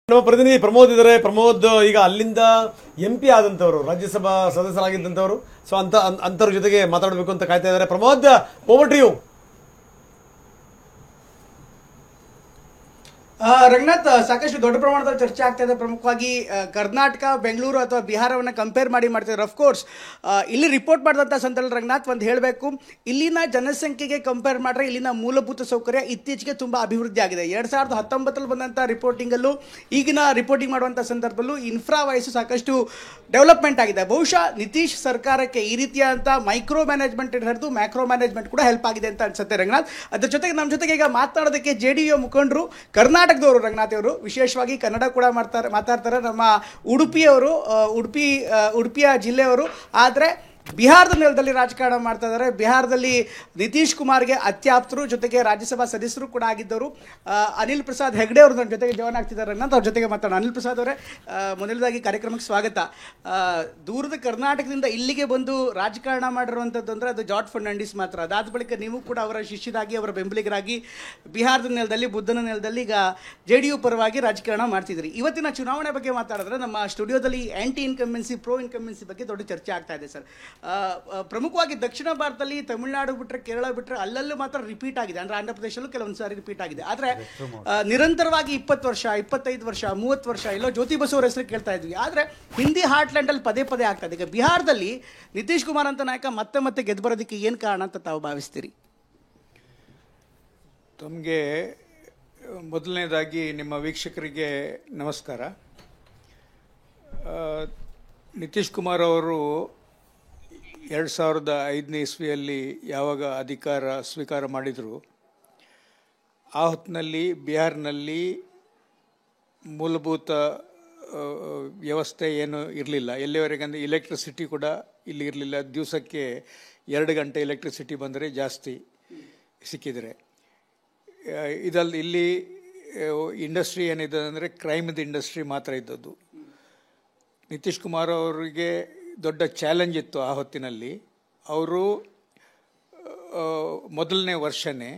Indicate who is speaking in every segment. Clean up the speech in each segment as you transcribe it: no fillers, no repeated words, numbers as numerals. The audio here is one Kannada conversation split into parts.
Speaker 1: ನಮ್ಮ ಪ್ರತಿನಿಧಿ ಪ್ರಮೋದ್ ಇದ್ದಾರೆ. ಪ್ರಮೋದ್ ಈಗ ಅಲ್ಲಿಂದ MP ಆದಂತವರು, ರಾಜ್ಯಸಭಾ ಸದಸ್ಯರಾಗಿದ್ದಂಥವರು. ಸೊ ಅಂತರ ಜೊತೆಗೆ ಮಾತಾಡಬೇಕು ಅಂತ ಕಾಯ್ತಾ ಇದ್ದಾರೆ. Pramod, over to you.
Speaker 2: Ranganath, ಸಾಕಷ್ಟು ದೊಡ್ಡ ಪ್ರಮಾಣದಲ್ಲಿ ಚರ್ಚೆ ಆಗ್ತಾ ಇದೆ. ಪ್ರಮುಖವಾಗಿ ಕರ್ನಾಟಕ, ಬೆಂಗಳೂರು ಅಥವಾ ಬಿಹಾರವನ್ನು ಕಂಪೇರ್ ಮಾಡ್ತಿದ್ದಾರೆ. ಅಫ್ಕೋರ್ಸ್ ಇಲ್ಲಿ ರಿಪೋರ್ಟ್ ಮಾಡಿದಂಥ ಸಂದರ್ಭದಲ್ಲಿ ರಂಗನಾಥ್ ಒಂದು ಹೇಳಬೇಕು, ಇಲ್ಲಿನ ಜನಸಂಖ್ಯೆಗೆ ಕಂಪೇರ್ ಮಾಡಿದ್ರೆ ಇಲ್ಲಿನ ಮೂಲಭೂತ ಸೌಕರ್ಯ ಇತ್ತೀಚೆಗೆ ತುಂಬ ಅಭಿವೃದ್ಧಿ ಆಗಿದೆ. 2019 ಬಂದಂಥ ರಿಪೋರ್ಟಿಂಗಲ್ಲೂ ಈಗಿನ ರಿಪೋರ್ಟಿಂಗ್ ಮಾಡುವಂಥ ಸಂದರ್ಭದಲ್ಲೂ ಇನ್ಫ್ರಾ ವೈಸ್ ಸಾಕಷ್ಟು ಡೆವಲಪ್ಮೆಂಟ್ ಆಗಿದೆ. ಬಹುಶಃ ನಿತೀಶ್ ಸರ್ಕಾರಕ್ಕೆ ಈ ರೀತಿಯಾದಂಥ ಮೈಕ್ರೋ ಮ್ಯಾನೇಜ್ಮೆಂಟ್ ಹಿಡಿದು ಮ್ಯಾಕ್ರೋ ಮ್ಯಾನೇಜ್ಮೆಂಟ್ ಕೂಡ ಹೆಲ್ಪ್ ಆಗಿದೆ ಅಂತ ಅನ್ಸುತ್ತೆ ರಂಗನಾಥ್. ಅದ್ರ ಜೊತೆಗೆ ನಮ್ಮ ಜೊತೆಗೆ ಈಗ ಮಾತನಾಡೋದಕ್ಕೆ JDU ಮುಖಂಡರು, ಕರ್ನಾಟಕದವರು ರಂಗನಾಥ್ ಅವರು, ವಿಶೇಷವಾಗಿ ಕನ್ನಡ ಕೂಡ ಮಾತಾಡ್ತಾರೆ. ನಮ್ಮ ಉಡುಪಿಯ ಜಿಲ್ಲೆಯವರು, ಆದರೆ ಬಿಹಾರದ ನೆಲದಲ್ಲಿ ರಾಜಕಾರಣ ಮಾಡ್ತಾ ಇದ್ದಾರೆ. ಬಿಹಾರದಲ್ಲಿ ನಿತೀಶ್ ಕುಮಾರ್ಗೆ ಅತ್ಯಾಪ್ತರು, ಜೊತೆಗೆ ರಾಜ್ಯಸಭಾ ಸದಸ್ಯರು ಕೂಡ ಆಗಿದ್ದವರು. ಅನಿಲ್ ಪ್ರಸಾದ್ ಹೆಗ್ಡೆ ಅವರು ನನ್ನ ಜೊತೆಗೆ ಜಾಯ್ನ್ ಆಗ್ತಿದ್ದಾರೆ ಅಂತ ಅವ್ರ ಜೊತೆಗೆ ಮಾತಾಡೋಣ. ಅನಿಲ್ ಪ್ರಸಾದ್ ಅವರೇ, ಮೊದಲದಾಗಿ ಕಾರ್ಯಕ್ರಮಕ್ಕೆ ಸ್ವಾಗತ. ದೂರದ ಕರ್ನಾಟಕದಿಂದ ಇಲ್ಲಿಗೆ ಬಂದು ರಾಜಕಾರಣ ಮಾಡಿರುವಂಥದ್ದು ಅಂದರೆ ಅದು ಜಾರ್ಜ್ ಫರ್ನಾಂಡಿಸ್ ಮಾತ್ರ. ಅದಾದ ಬಳಿಕ ನೀವು ಕೂಡ ಅವರ ಶಿಷ್ಯರಾಗಿ, ಅವರ ಬೆಂಬಲಿಗರಾಗಿ ಬಿಹಾರದ ನೆಲದಲ್ಲಿ, ಬುದ್ಧನ ನೆಲದಲ್ಲಿ ಈಗ JDU ಪರವಾಗಿ ರಾಜಕಾರಣ ಮಾಡ್ತಿದ್ರಿ. ಇವತ್ತಿನ ಚುನಾವಣೆ ಬಗ್ಗೆ ಮಾತಾಡಿದ್ರೆ ನಮ್ಮ ಸ್ಟುಡಿಯೋದಲ್ಲಿ ಆ್ಯಂಟಿ ಇನ್ಕಂಬೆನ್ಸಿ, ಪ್ರೋ ಇನ್ಕಂಬೆನ್ಸಿ ಬಗ್ಗೆ ದೊಡ್ಡ ಚರ್ಚೆ ಆಗ್ತಾ ಇದೆ ಸರ್. ಪ್ರಮುಖವಾಗಿ ದಕ್ಷಿಣ ಭಾರತದಲ್ಲಿ ತಮಿಳುನಾಡು ಬಿಟ್ಟರೆ, ಕೇರಳ ಬಿಟ್ಟರೆ ಅಲ್ಲಲ್ಲೂ ಮಾತ್ರ ರಿಪೀಟ್ ಆಗಿದೆ. ಅಂದರೆ ಆಂಧ್ರ ಪ್ರದೇಶಲ್ಲೂ ಕೆಲವೊಂದು ಸಾರಿ ರಿಪೀಟ್ ಆಗಿದೆ. ಆದರೆ ನಿರಂತರವಾಗಿ 20 ವರ್ಷ, 25 ವರ್ಷ, 30 ವರ್ಷ ಎಲ್ಲೋ ಜ್ಯೋತಿ ಬಸು ಅವರ ಹೆಸರು ಕೇಳ್ತಾ ಇದ್ವಿ. ಆದರೆ ಹಿಂದಿ ಹಾರ್ಟ್ಲ್ಯಾಂಡಲ್ಲಿ ಪದೇ ಪದೇ ಆಗ್ತದೆ. ಈಗ ಬಿಹಾರದಲ್ಲಿ ನಿತೀಶ್ ಕುಮಾರ್ ಅಂತ ನಾಯಕ ಮತ್ತೆ ಗೆದ್ದು ಬರೋದಕ್ಕೆ ಏನು ಕಾರಣ ಅಂತ ತಾವು ಭಾವಿಸ್ತೀರಿ?
Speaker 3: ತಮಗೆ ಮೊದಲನೇದಾಗಿ ನಿಮ್ಮ ವೀಕ್ಷಕರಿಗೆ ನಮಸ್ಕಾರ. ನಿತೀಶ್ ಕುಮಾರ್ ಅವರು 2005ನೇ ಇಸ್ವಿಯಲ್ಲಿ ಯಾವಾಗ ಅಧಿಕಾರ ಸ್ವೀಕಾರ ಮಾಡಿದರು, ಆ ಹೊತ್ತಿನಲ್ಲಿ ಬಿಹಾರ್ನಲ್ಲಿ ಮೂಲಭೂತ ವ್ಯವಸ್ಥೆ ಏನೂ ಇರಲಿಲ್ಲ. ಎಲ್ಲಿವರೆಗೆ ಅಂದರೆ ಎಲೆಕ್ಟ್ರಿಸಿಟಿ ಕೂಡ ಇಲ್ಲಿ ಇರಲಿಲ್ಲ. ದಿವಸಕ್ಕೆ 2 ಗಂಟೆ ಎಲೆಕ್ಟ್ರಿಸಿಟಿ ಬಂದರೆ ಜಾಸ್ತಿ ಸಿಕ್ಕಿದರೆ. ಇಲ್ಲಿ ಇಂಡಸ್ಟ್ರಿ ಏನಿದೆ ಅಂದರೆ ಕ್ರೈಮ್ದು ಇಂಡಸ್ಟ್ರಿ ಮಾತ್ರ ಇದ್ದದ್ದು. ನಿತೀಶ್ ಕುಮಾರ್ ಅವರಿಗೆ ದೊಡ್ಡ ಚಾಲೆಂಜ್ ಇತ್ತು ಆ ಹೊತ್ತಿನಲ್ಲಿ. ಅವರು ಮೊದಲನೇ ವರ್ಷನೇ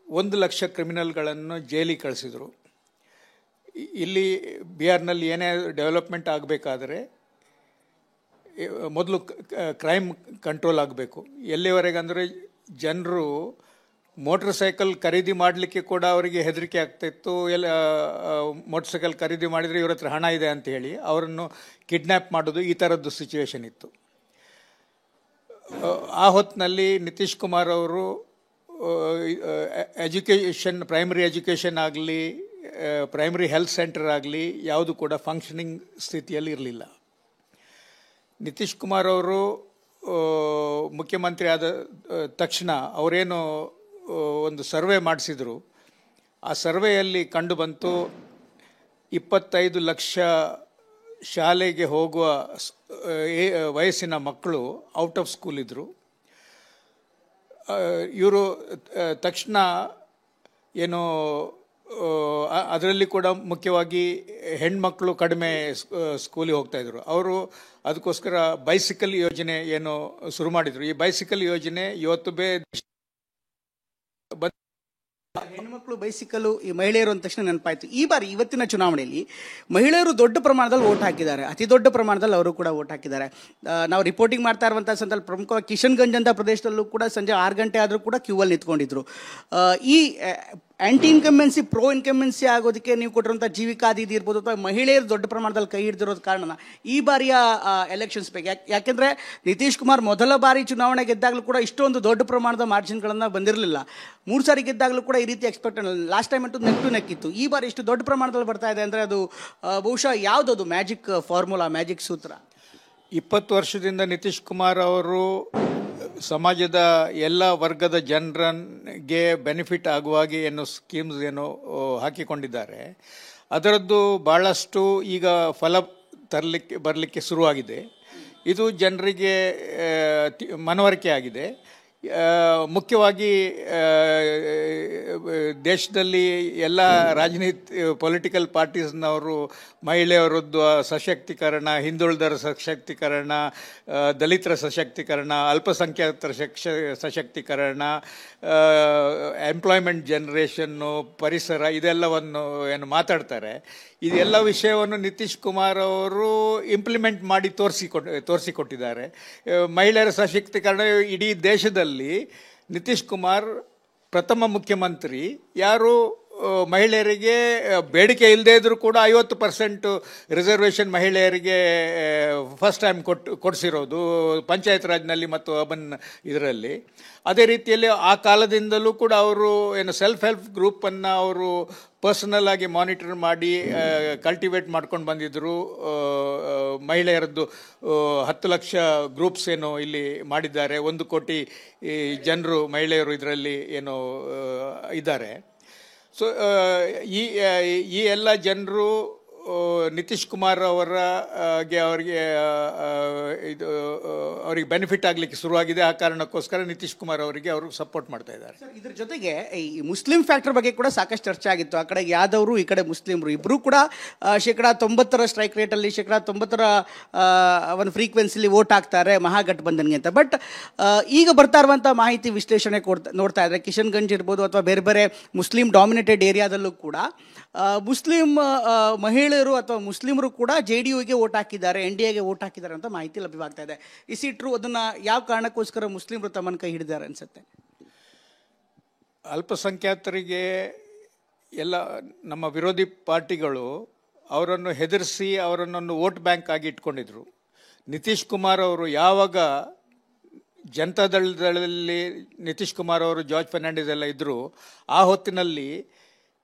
Speaker 3: 1 ಲಕ್ಷ ಕ್ರಿಮಿನಲ್ಗಳನ್ನು ಜೈಲಿಗೆ ಕಳಿಸಿದರು. ಇಲ್ಲಿ ಬಿಹಾರ್ನಲ್ಲಿ ಏನೇ ಡೆವಲಪ್ಮೆಂಟ್ ಆಗಬೇಕಾದ್ರೆ ಮೊದಲು ಕ್ರೈಮ್ ಕಂಟ್ರೋಲ್ ಆಗಬೇಕು. ಎಲ್ಲಿವರೆಗೆ ಅಂದರೆ ಜನರು ಮೋಟ್ರ್ ಸೈಕಲ್ ಖರೀದಿ ಮಾಡಲಿಕ್ಕೆ ಕೂಡ ಅವರಿಗೆ ಹೆದರಿಕೆ ಆಗ್ತಾಯಿತ್ತು. ಮೋಟ್ರ್ ಸೈಕಲ್ ಖರೀದಿ ಮಾಡಿದರೆ ಇವ್ರ ಹತ್ರ ಹಣ ಇದೆ ಅಂತ ಹೇಳಿ ಅವರನ್ನು ಕಿಡ್ನ್ಯಾಪ್ ಮಾಡೋದು, ಈ ಥರದ್ದು ಸಿಚುವೇಶನ್ ಇತ್ತು. ಆ ಹೊತ್ತಿನಲ್ಲಿ ನಿತೀಶ್ ಕುಮಾರ್ ಅವರು ಎಜುಕೇಷನ್, ಪ್ರೈಮರಿ ಎಜುಕೇಷನ್ ಆಗಲಿ, ಪ್ರೈಮರಿ ಹೆಲ್ತ್ ಸೆಂಟರ್ ಆಗಲಿ ಯಾವುದು ಕೂಡ ಫಂಕ್ಷನಿಂಗ್ ಸ್ಥಿತಿಯಲ್ಲಿ ಇರಲಿಲ್ಲ. ನಿತೀಶ್ ಕುಮಾರ್ ಅವರು ಮುಖ್ಯಮಂತ್ರಿ ಆದ ತಕ್ಷಣ ಅವರೇನು ಒಂದು ಸರ್ವೆ ಮಾಡಿಸಿದರು. ಆ ಸರ್ವೆಯಲ್ಲಿ ಕಂಡು ಬಂತು 25 ಲಕ್ಷ ಶಾಲೆಗೆ ಹೋಗುವ ವಯಸ್ಸಿನ ಮಕ್ಕಳು ಔಟ್ ಆಫ್ ಸ್ಕೂಲ್ ಇದ್ದರು. ಇವರು ತಕ್ಷಣ ಏನು, ಅದರಲ್ಲಿ ಕೂಡ ಮುಖ್ಯವಾಗಿ ಹೆಣ್ಮಕ್ಳು ಕಡಿಮೆ ಸ್ಕೂಲಿಗೆ ಹೋಗ್ತಾಯಿದ್ರು. ಅವರು ಅದಕ್ಕೋಸ್ಕರ ಬೈಸಿಕಲ್ ಯೋಜನೆ ಏನು ಶುರು ಮಾಡಿದರು. ಈ ಬೈಸಿಕಲ್ ಯೋಜನೆ ಇವತ್ತು
Speaker 2: ಹೆಣ್ಮಕ್ಳು ಬೈಸಿಕಲ್ಲು, ಈ ಮಹಿಳೆಯರು ಅಂದ ತಕ್ಷಣ ನೆನಪಾಯ್ತು. ಈ ಬಾರಿ ಇವತ್ತಿನ ಚುನಾವಣೆಯಲ್ಲಿ ಮಹಿಳೆಯರು ದೊಡ್ಡ ಪ್ರಮಾಣದಲ್ಲಿ ವೋಟ್ ಹಾಕಿದ್ದಾರೆ. ಅತಿ ದೊಡ್ಡ ಪ್ರಮಾಣದಲ್ಲಿ ಅವರು ಕೂಡ ವೋಟ್ ಹಾಕಿದ್ದಾರೆ. ನಾವು ರಿಪೋರ್ಟಿಂಗ್ ಮಾಡ್ತಾ ಇರುವಂಥ ಸಂದರ್ಭ ಪ್ರಮುಖವಾಗಿ ಕಿಶನ್ಗಂಜ್ ಅಂತ ಪ್ರದೇಶದಲ್ಲೂ ಕೂಡ ಸಂಜೆ 6 ಗಂಟೆ ಆದರೂ ಕೂಡ ಕ್ಯೂವಲ್ಲಿ ನಿಂತ್ಕೊಂಡಿದ್ರು. ಈ ಆ್ಯಂಟಿ ಇನ್ಕಂಬೆನ್ಸಿ, ಪ್ರೋ ಇನ್ಕಂಬೆನ್ಸಿ ಆಗೋದಕ್ಕೆ ನೀವು ಕೊಟ್ಟಿರುವಂಥ ಜೀವಿಕಾದಿ ಇರ್ಬೋದು ಅಥವಾ ಮಹಿಳೆಯರು ದೊಡ್ಡ ಪ್ರಮಾಣದಲ್ಲಿ ಕೈ ಹಿಡಿದಿರೋದು ಕಾರಣ ಈ ಬಾರಿಯ ಎಲೆಕ್ಷನ್ಸ್ ಬಗ್ಗೆ. ಯಾಕೆಂದರೆ ನಿತೀಶ್ ಕುಮಾರ್ ಮೊದಲ ಬಾರಿ ಚುನಾವಣೆ ಗೆದ್ದಾಗಲೂ ಕೂಡ ಇಷ್ಟೊಂದು ದೊಡ್ಡ ಪ್ರಮಾಣದ ಮಾರ್ಜಿನ್ಗಳನ್ನು ಬಂದಿರಲಿಲ್ಲ. 3 ಸಾರಿ ಗೆದ್ದಾಗಲೂ ಕೂಡ ಈ ರೀತಿ ಎಕ್ಸ್ಪೆಕ್ಟ್, ಲಾಸ್ಟ್ ಟೈಮ್ ಅಂತೂ ನೆಕ್ ಟು ನೆಕ್ ಇತ್ತು. ಈ ಬಾರಿ ಇಷ್ಟು ದೊಡ್ಡ ಪ್ರಮಾಣದಲ್ಲಿ ಬರ್ತಾ ಇದೆ ಅಂದರೆ ಅದು ಬಹುಶಃ ಯಾವುದದು ಮ್ಯಾಜಿಕ್ ಫಾರ್ಮುಲಾ, ಮ್ಯಾಜಿಕ್ ಸೂತ್ರ?
Speaker 3: 20 ವರ್ಷದಿಂದ ನಿತೀಶ್ ಕುಮಾರ್ ಅವರು ಸಮಾಜದ ಎಲ್ಲ ವರ್ಗದ ಜನರಿಗೆ ಬೆನಿಫಿಟ್ ಆಗುವಾಗೆ ಏನೋ ಸ್ಕೀಮ್ಸ್ ಏನೋ ಹಾಕಿಕೊಂಡಿದ್ದಾರೆ. ಅದರದ್ದು ಭಾಳಷ್ಟು ಈಗ ಫಲ ಬರಲಿಕ್ಕೆ ಶುರುವಾಗಿದೆ. ಇದು ಜನರಿಗೆ ಮನವರಿಕೆ ಆಗಿದೆ. ಮುಖ್ಯವಾಗಿ ದೇಶದಲ್ಲಿ ಎಲ್ಲ ರಾಜನೀತಿ ಪೊಲಿಟಿಕಲ್ ಪಾರ್ಟೀಸ್ನವರು ಮಹಿಳೆಯರದ್ದು ಸಶಕ್ತೀಕರಣ, ಹಿಂದುಳಿದರ ಸಶಕ್ತೀಕರಣ, ದಲಿತರ ಸಶಕ್ತೀಕರಣ, ಅಲ್ಪಸಂಖ್ಯಾತರ ಸಶಕ್ತೀಕರಣ, ಎಂಪ್ಲಾಯ್ಮೆಂಟ್ ಜನರೇಷನ್ನು, ಪರಿಸರ ಇದೆಲ್ಲವನ್ನು ಏನು ಮಾತಾಡ್ತಾರೆ. ಇದೆಲ್ಲ ವಿಷಯವನ್ನು ನಿತೀಶ್ ಕುಮಾರ್ ಅವರು ಇಂಪ್ಲಿಮೆಂಟ್ ಮಾಡಿ ತೋರಿಸಿಕೊಟ್ಟಿದ್ದಾರೆ. ಮಹಿಳೆಯರ ಸಶಕ್ತೀಕರಣ ಇಡೀ ದೇಶದಲ್ಲಿ ನಿತೀಶ್ ಕುಮಾರ್ ಪ್ರಥಮ ಮುಖ್ಯಮಂತ್ರಿ ಯಾರು ಮಹಿಳೆಯರಿಗೆ ಬೇಡಿಕೆ ಇಲ್ಲದೇ ಇದ್ರೂ ಕೂಡ 50% ರಿಸರ್ವೇಷನ್ ಮಹಿಳೆಯರಿಗೆ ಫಸ್ಟ್ ಟೈಮ್ ಕೊಡಿಸಿರೋದು ಪಂಚಾಯತ್ ರಾಜ್ನಲ್ಲಿ ಮತ್ತು ಅರ್ಬನ್ ಇದರಲ್ಲಿ. ಅದೇ ರೀತಿಯಲ್ಲಿ ಆ ಕಾಲದಿಂದಲೂ ಕೂಡ ಅವರು ಏನು ಸೆಲ್ಫ್ ಹೆಲ್ಪ್ ಗ್ರೂಪನ್ನು ಅವರು ಪರ್ಸನಲ್ ಆಗಿ ಮಾನಿಟರ್ ಮಾಡಿ ಕಲ್ಟಿವೇಟ್ ಮಾಡ್ಕೊಂಡು ಬಂದಿದ್ದರು. ಮಹಿಳೆಯರದ್ದು 10 ಲಕ್ಷ ಗ್ರೂಪ್ಸ್ ಏನು ಇಲ್ಲಿ ಮಾಡಿದ್ದಾರೆ. 1 ಕೋಟಿ ಜನರು ಮಹಿಳೆಯರು ಇದರಲ್ಲಿ ಏನು ಇದ್ದಾರೆ. ಸೊ ಈ ಎಲ್ಲ ಜನರು ನಿತೀಶ್ ಕುಮಾರ್ ಅವರಿಗೆ ಇದು ಅವರಿಗೆ ಬೆನಿಫಿಟ್ ಆಗಲಿಕ್ಕೆ ಶುರುವಾಗಿದೆ. ಆ ಕಾರಣಕ್ಕೋಸ್ಕರ ನಿತೀಶ್ ಕುಮಾರ್ ಅವರಿಗೆ ಅವರು ಸಪೋರ್ಟ್ ಮಾಡ್ತಾ ಇದ್ದಾರೆ.
Speaker 2: ಇದ್ರ ಜೊತೆಗೆ ಈ ಮುಸ್ಲಿಂ ಫ್ಯಾಕ್ಟರ್ ಬಗ್ಗೆ ಕೂಡ ಸಾಕಷ್ಟು ಚರ್ಚೆ ಆಗಿತ್ತು. ಆ ಕಡೆ ಯಾದವರು, ಈ ಕಡೆ ಮುಸ್ಲಿಮರು ಇಬ್ಬರು ಕೂಡ 90% ಸ್ಟ್ರೈಕ್ ರೇಟಲ್ಲಿ 90% ಒಂದು ಫ್ರೀಕ್ವೆನ್ಸಿಲಿ ವೋಟ್ ಹಾಕ್ತಾರೆ ಮಹಾಗಠಬಂಧನ್ಗೆ ಅಂತ. ಬಟ್ ಈಗ ಬರ್ತಾ ಇರುವಂಥ ಮಾಹಿತಿ ವಿಶ್ಲೇಷಣೆ ನೋಡ್ತಾ ಇದ್ರೆ ಕಿಶನ್ಗಂಜ್ ಇರ್ಬೋದು ಅಥವಾ ಬೇರೆ ಬೇರೆ ಮುಸ್ಲಿಂ ಡಾಮಿನೇಟೆಡ್ ಏರಿಯಾದಲ್ಲೂ ಕೂಡ ಮುಸ್ಲಿಂ ಮಹಿಳೆಯರು ಅಥವಾ ಮುಸ್ಲಿಮರು ಕೂಡ JDUಗೆ ವೋಟ್ ಹಾಕಿದ್ದಾರೆ, NDAಗೆ ವೋಟ್ ಹಾಕಿದ್ದಾರೆ ಅಂತ ಮಾಹಿತಿ ಲಭ್ಯವಾಗ್ತಾ ಇದೆ. Is it true? ಅದನ್ನ ಯಾವ ಕಾರಣಕ್ಕೋಸ್ಕರ ಮುಸ್ಲಿಮರು ತಮ್ಮನ್ನ ಕೈ ಹಿಡಿದಾರೆ ಅನ್ಸುತ್ತೆ?
Speaker 3: ಅಲ್ಪಸಂಖ್ಯಾತರಿಗೆ ಎಲ್ಲ ನಮ್ಮ ವಿರೋಧಿ ಪಾರ್ಟಿಗಳು ಅವರನ್ನು ಹೆದರಿಸಿ ಅವರನ್ನು ವೋಟ್ ಬ್ಯಾಂಕ್ ಆಗಿ ಇಟ್ಕೊಂಡಿದ್ರು. ನಿತೀಶ್ ಕುಮಾರ್ ಅವರು ಯಾವಾಗ ಜನತಾದಳದಲ್ಲಿ ನಿತೀಶ್ ಕುಮಾರ್ ಅವರು, ಜಾರ್ಜ್ ಫರ್ನಾಂಡಿಸ್ ಎಲ್ಲ ಇದ್ದರು, ಆ ಹೊತ್ತಿನಲ್ಲಿ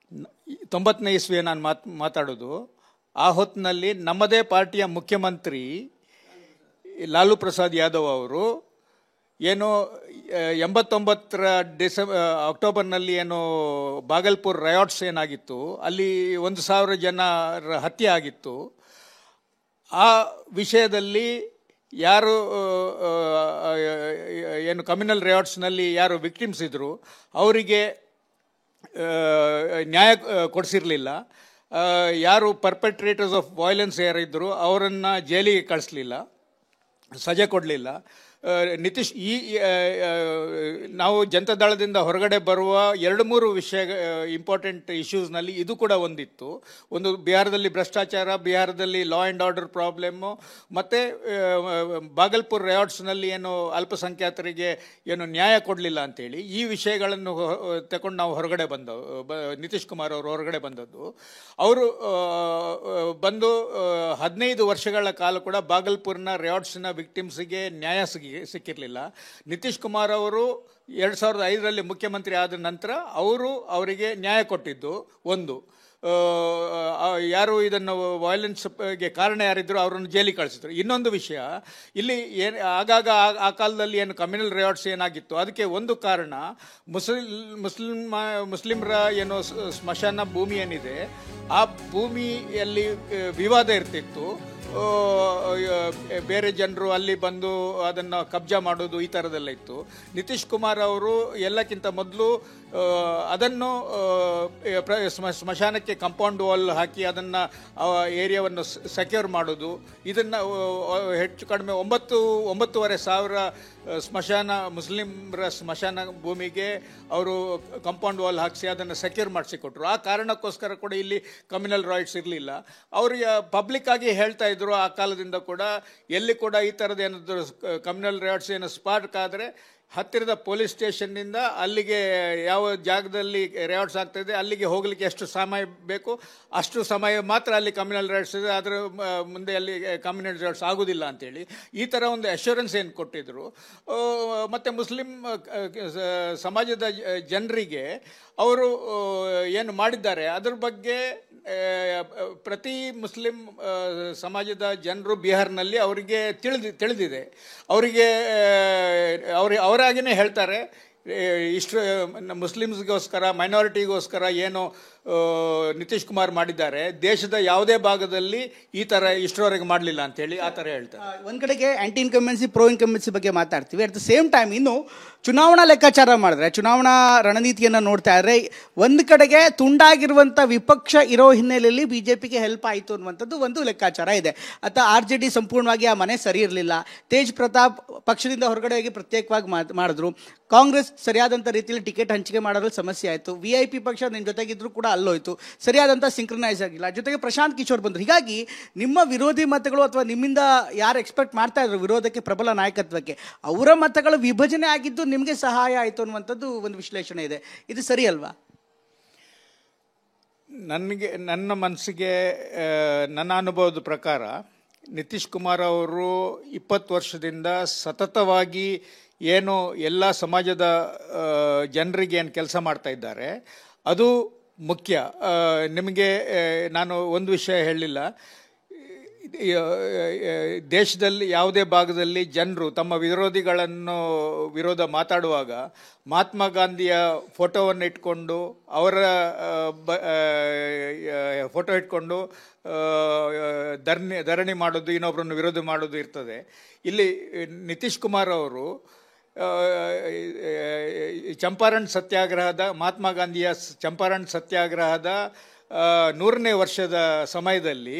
Speaker 3: 90ನೇ ಇಸ್ವಿಯ ನಾನು ಮಾತಾಡೋದು, ಆ ಹೊತ್ತಿನಲ್ಲಿ ನಮ್ಮದೇ ಪಾರ್ಟಿಯ ಮುಖ್ಯಮಂತ್ರಿ ಲಾಲು ಪ್ರಸಾದ್ ಯಾದವ್ ಅವರು ಏನು 89 ಅಕ್ಟೋಬರ್ನಲ್ಲಿ ಏನು ಬಾಗಲ್ಪುರ್ ರಯಾಟ್ಸ್ ಏನಾಗಿತ್ತು, ಅಲ್ಲಿ 1,000 ಜನರ ಹತ್ಯೆ ಆಗಿತ್ತು. ಆ ವಿಷಯದಲ್ಲಿ ಯಾರು ಏನು ಕಮ್ಯುನಲ್ ರಯಾಟ್ಸ್ನಲ್ಲಿ ಯಾರು ವಿಕ್ಟಿಮ್ಸ್ ಇದ್ದರು ಅವರಿಗೆ ನ್ಯಾಯ ಕೊಡಿಸಿರಲಿಲ್ಲ. ಯಾರು ಪರ್ಪೆಟ್ರೇಟರ್ಸ್ ಆಫ್ ವೈಲೆನ್ಸ್ ಯಾರಿದ್ದರು ಅವರನ್ನು ಜೈಲಿಗೆ ಕಳಿಸ್ಲಿಲ್ಲ, ಸಜೆ ಕೊಡಲಿಲ್ಲ. ನಿತೀಶ್ ನಾವು ಜನತಾದಳದಿಂದ ಹೊರಗಡೆ ಬರುವ 2-3 ವಿಷಯ ಇಂಪಾರ್ಟೆಂಟ್ ಇಶ್ಯೂಸ್ನಲ್ಲಿ ಇದು ಕೂಡ ಒಂದಿತ್ತು. ಒಂದು ಬಿಹಾರದಲ್ಲಿ ಭ್ರಷ್ಟಾಚಾರ, ಬಿಹಾರದಲ್ಲಿ ಲಾ ಆ್ಯಂಡ್ ಆರ್ಡರ್ ಪ್ರಾಬ್ಲಮ್ಮು, ಮತ್ತು ಬಾಗಲ್ಪುರ್ ರಯಾಟ್ಸ್ನಲ್ಲಿ ಏನು ಅಲ್ಪಸಂಖ್ಯಾತರಿಗೆ ಏನು ನ್ಯಾಯ ಕೊಡಲಿಲ್ಲ ಅಂತೇಳಿ ಈ ವಿಷಯಗಳನ್ನು ತಗೊಂಡು ನಾವು ಹೊರಗಡೆ ನಿತೀಶ್ ಕುಮಾರ್ ಅವರು ಹೊರಗಡೆ ಬಂದದ್ದು. ಅವರು ಬಂದು 15 ವರ್ಷಗಳ ಕಾಲ ಕೂಡ ಬಾಗಲ್ಪುರ್ನ ರಯಾಟ್ಸ್ನ ವಿಕ್ಟಿಮ್ಸ್ಗೆ ನ್ಯಾಯ ಸಿಕ್ಕಿರಲಿಲ್ಲ. ನಿತೀಶ್ ಕುಮಾರ್ ಅವರು 2005ರಲ್ಲಿ ಮುಖ್ಯಮಂತ್ರಿ ಆದ ನಂತರ ಅವರಿಗೆ ನ್ಯಾಯ ಕೊಟ್ಟಿದ್ದು. ಒಂದು, ಯಾರು ಇದನ್ನು ವೈಲೆನ್ಸ್ಗೆ ಕಾರಣ ಯಾರಿದ್ರು ಅವರನ್ನು ಜೈಲಿಗೆ ಕಳಿಸಿದ್ರು. ಇನ್ನೊಂದು ವಿಷಯ, ಇಲ್ಲಿ ಆಗಾಗ ಆ ಕಾಲದಲ್ಲಿ ಏನು ಕಮ್ಯುನಲ್ ರಯಾಟ್ಸ್ ಏನಾಗಿತ್ತು ಅದಕ್ಕೆ ಒಂದು ಕಾರಣ ಮುಸ್ಲಿಮರ ಏನು ಸ್ಮಶಾನ ಭೂಮಿ ಏನಿದೆ ಆ ಭೂಮಿಯಲ್ಲಿ ವಿವಾದ ಇರ್ತಿತ್ತು. ಬೇರೆ ಜನರು ಅಲ್ಲಿ ಬಂದು ಅದನ್ನು ಕಬ್ಜಾ ಮಾಡೋದು ಈ ಥರದೆಲ್ಲ ಇತ್ತು. ನಿತೀಶ್ ಕುಮಾರ್ ಅವರು ಎಲ್ಲಕ್ಕಿಂತ ಮೊದಲು ಅದನ್ನು ಸ್ಮಶಾನಕ್ಕೆ ಕಾಂಪೌಂಡ್ ವಾಲ್ ಹಾಕಿ ಅದನ್ನು ಏರಿಯಾವನ್ನು ಸೆಕ್ಯೂರ್ ಮಾಡೋದು, ಇದನ್ನು ಹೆಚ್ಚು ಕಡಿಮೆ 9,500 ಸ್ಮಶಾನ ಮುಸ್ಲಿಮರ ಸ್ಮಶಾನ ಭೂಮಿಗೆ ಅವರು ಕಾಂಪೌಂಡ್ ವಾಲ್ ಹಾಕಿಸಿ ಅದನ್ನು ಸೆಕ್ಯೂರ್ ಮಾಡಿಸಿಕೊಟ್ರು. ಆ ಕಾರಣಕ್ಕೋಸ್ಕರ ಕೂಡ ಇಲ್ಲಿ ಕಮ್ಯುನಲ್ ರೈಟ್ಸ್ ಇರಲಿಲ್ಲ. ಅವ್ರಿಗೆ ಪಬ್ಲಿಕ್ ಆಗಿ ಹೇಳ್ತಾ ಇದ್ರು ಆ ಕಾಲದಿಂದ ಕೂಡ, ಎಲ್ಲಿ ಕೂಡ ಈ ಥರದ್ದು ಏನಾದರೂ ಕಮ್ಯುನಲ್ ರೈಟ್ಸ್ ಏನು ಸ್ಪಾರ್ಕ್ ಆದರೆ ಹತ್ತಿರದ ಪೊಲೀಸ್ ಸ್ಟೇಷನ್ನಿಂದ ಅಲ್ಲಿಗೆ ಯಾವ ಜಾಗದಲ್ಲಿ ರೇವಾಟ್ಸ್ ಆಗ್ತಾಯಿದೆ ಅಲ್ಲಿಗೆ ಹೋಗಲಿಕ್ಕೆ ಎಷ್ಟು ಸಮಯ ಬೇಕು ಅಷ್ಟು ಸಮಯ ಮಾತ್ರ ಅಲ್ಲಿ ಕಮ್ಯುನಲ್ ರೈಟ್ಸ್ ಇದೆ, ಅದರ ಮುಂದೆ ಅಲ್ಲಿ ಕಮ್ಯುನಲ್ ರೈಟ್ಸ್ ಆಗೋದಿಲ್ಲ ಅಂತೇಳಿ ಈ ಥರ ಒಂದು ಅಶ್ಯೂರೆನ್ಸ್ ಏನು ಕೊಟ್ಟಿದ್ದರು. ಮತ್ತು ಮುಸ್ಲಿಂ ಸಮಾಜದ ಜನರಿಗೆ ಅವರು ಏನು ಮಾಡಿದ್ದಾರೆ ಅದರ ಬಗ್ಗೆ ಪ್ರತಿ ಮುಸ್ಲಿಂ ಸಮಾಜದ ಜನರು ಬಿಹಾರ್ನಲ್ಲಿ ಅವರಿಗೆ ತಿಳಿದಿದೆ. ಅವರಿಗೆ ಅವರಾಗಿಯೇ ಹೇಳ್ತಾರೆ, ಇಷ್ಟು ಮುಸ್ಲಿಮ್ಸ್ಗೋಸ್ಕರ ಮೈನಾರಿಟಿಗೋಸ್ಕರ ಏನು ನಿತೀಶ್ ಕುಮಾರ್ ಮಾಡಿದ್ದಾರೆ, ದೇಶದ ಯಾವುದೇ ಭಾಗದಲ್ಲಿ ಈ ಥರ ಇಷ್ಟರವರೆಗೆ ಮಾಡಲಿಲ್ಲ ಅಂತೇಳಿ ಆ ಥರ ಹೇಳ್ತಾರೆ.
Speaker 2: ಒಂದು ಕಡೆಗೆ ಆಂಟಿ ಇನ್ಕಂಬೆನ್ಸಿ ಪ್ರೋ ಇನ್ಕಂಬೆನ್ಸಿ ಬಗ್ಗೆ ಮಾತಾಡ್ತೀವಿ. ಅಟ್ ದ ಸೇಮ್ ಟೈಮ್ ಇನ್ನು ಚುನಾವಣಾ ಲೆಕ್ಕಾಚಾರ ಮಾಡಿದ್ರೆ, ಚುನಾವಣಾ ರಣನೀತಿಯನ್ನು ನೋಡ್ತಾ ಇದ್ರೆ, ಒಂದು ಕಡೆಗೆ ತುಂಡಾಗಿರುವಂಥ ವಿಪಕ್ಷ ಇರೋ ಹಿನ್ನೆಲೆಯಲ್ಲಿ ಬಿಜೆಪಿಗೆ ಹೆಲ್ಪ್ ಆಯಿತು ಅನ್ನುವಂಥದ್ದು ಒಂದು ಲೆಕ್ಕಾಚಾರ ಇದೆ. RJD ಸಂಪೂರ್ಣವಾಗಿ ಆ ಮನೆ ಸರಿ ಇರಲಿಲ್ಲ. ತೇಜ್ ಪ್ರತಾಪ್ ಪಕ್ಷದಿಂದ ಹೊರಗಡೆ ಹೋಗಿ ಪ್ರತ್ಯೇಕವಾಗಿ ಮಾಡಿದ್ರು. ಕಾಂಗ್ರೆಸ್ ಸರಿಯಾದಂಥ ರೀತಿಯಲ್ಲಿ ಟಿಕೆಟ್ ಹಂಚಿಕೆ ಮಾಡೋದ್ರಲ್ಲಿ ಸಮಸ್ಯೆ ಆಯಿತು. VIP ಪಕ್ಷ ನಿಮ್ಮ ಜೊತೆಗಿದ್ರು ಕೂಡ ಅಲ್ಲೋಯ್ತು, ಸರಿಯಾದಂಥ ಸಿಂಕ್ರನೈಸ್ ಆಗಿಲ್ಲ. ಜೊತೆಗೆ ಪ್ರಶಾಂತ್ ಕಿಶೋರ್ ಬಂದರು. ಹೀಗಾಗಿ ನಿಮ್ಮ ವಿರೋಧಿ ಮತಗಳು ಅಥವಾ ನಿಮ್ಮಿಂದ ಯಾರು ಎಕ್ಸ್ಪೆಕ್ಟ್ ಮಾಡ್ತಾ ಇದ್ರು ವಿರೋಧಕ್ಕೆ, ಪ್ರಬಲ ನಾಯಕತ್ವಕ್ಕೆ, ಅವರ ಮತಗಳು ವಿಭಜನೆ ಆಗಿದ್ದು ನಿಮಗೆ ಸಹಾಯ ಆಯಿತು ಅನ್ನುವಂಥದ್ದು ಒಂದು ವಿಶ್ಲೇಷಣೆ ಇದೆ. ಇದು ಸರಿ ಅಲ್ವಾ?
Speaker 3: ನನ್ನ ಮನಸ್ಸಿಗೆ, ನನ್ನ ಅನುಭವದ ಪ್ರಕಾರ ನಿತೀಶ್ ಕುಮಾರ್ ಅವರು 20 ವರ್ಷದಿಂದ ಸತತವಾಗಿ ಏನು ಎಲ್ಲ ಸಮಾಜದ ಜನರಿಗೆ ಏನು ಕೆಲಸ ಮಾಡ್ತಾ ಇದ್ದಾರೆ ಅದು ಮುಖ್ಯ. ನಿಮಗೆ ನಾನು ಒಂದು ವಿಷಯ ಹೇಳಲಿಲ್ಲ, ದೇಶದಲ್ಲಿ ಯಾವುದೇ ಭಾಗದಲ್ಲಿ ಜನರು ತಮ್ಮ ವಿರೋಧಿಗಳನ್ನು ವಿರೋಧ ಮಾತಾಡುವಾಗ ಮಹಾತ್ಮ ಗಾಂಧಿಯ ಫೋಟೋವನ್ನು ಇಟ್ಕೊಂಡು, ಅವರ ಫೋಟೋ ಇಟ್ಕೊಂಡು ಧರಣಿ ಮಾಡೋದು, ಇನ್ನೊಬ್ಬರನ್ನು ವಿರೋಧ ಮಾಡೋದು ಇರ್ತದೆ. ಇಲ್ಲಿ ನಿತೀಶ್ ಕುಮಾರ್ ಅವರು ಚಂಪಾರಣ್ ಸತ್ಯಾಗ್ರಹದ, ಮಹಾತ್ಮ ಗಾಂಧಿಯ ಚಂಪಾರಣ್ ಸತ್ಯಾಗ್ರಹದ 100ನೇ ವರ್ಷದ ಸಮಯದಲ್ಲಿ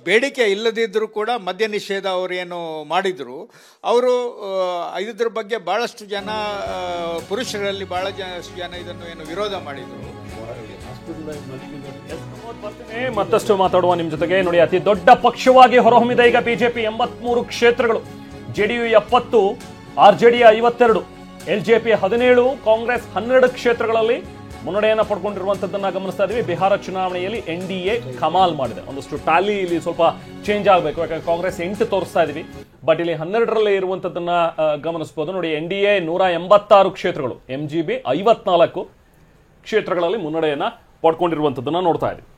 Speaker 3: ಬೇಡಿಕೆ ಇಲ್ಲದಿದ್ದರೂ ಕೂಡ ಮದ್ಯ ನಿಷೇಧ ಅವರೇನು ಮಾಡಿದರು, ಅವರು ಇದ್ರ ಬಗ್ಗೆ ಭಾಳಷ್ಟು ಜನ, ಪುರುಷರಲ್ಲಿ ಭಾಳಷ್ಟು ಜನ ಇದನ್ನು ಏನು ವಿರೋಧ ಮಾಡಿದರು.
Speaker 4: ಮತ್ತಷ್ಟು ಮಾತಾಡುವ ನಿಮ್ಮ ಜೊತೆಗೆ. ನೋಡಿ, ಅತಿ ದೊಡ್ಡ ಪಕ್ಷವಾಗಿ ಹೊರಹೊಮ್ಮಿದೆ ಈಗ ಬಿಜೆಪಿ. 83 ಕ್ಷೇತ್ರಗಳು, JDU 70, RJD 52, LJP 17, ಕಾಂಗ್ರೆಸ್ 12 ಕ್ಷೇತ್ರಗಳಲ್ಲಿ ಮುನ್ನಡೆಯನ್ನು ಪಡ್ಕೊಂಡಿರುವಂತದ್ದನ್ನ ಗಮನಿಸ್ತಾ ಇದೀವಿ. ಬಿಹಾರ ಚುನಾವಣೆಯಲ್ಲಿ NDA ಕಮಾಲ್ ಮಾಡಿದೆ. ಒಂದಷ್ಟು ಟ್ಯಾಲಿ ಇಲ್ಲಿ ಸ್ವಲ್ಪ ಚೇಂಜ್ ಆಗಬೇಕು, ಯಾಕಂದ್ರೆ ಕಾಂಗ್ರೆಸ್ 8 ತೋರಿಸ್ತಾ ಇದೀವಿ, ಬಟ್ ಇಲ್ಲಿ 12ರಲ್ಲೇ ಇರುವಂತದ್ದನ್ನ ಗಮನಿಸಬಹುದು. ನೋಡಿ, NDA 186 ಕ್ಷೇತ್ರಗಳು, MGB 54 ಕ್ಷೇತ್ರಗಳಲ್ಲಿ ಮುನ್ನಡೆಯನ್ನ ಪಡ್ಕೊಂಡಿರುವಂತದ್ದನ್ನ ನೋಡ್ತಾ ಇದೀವಿ.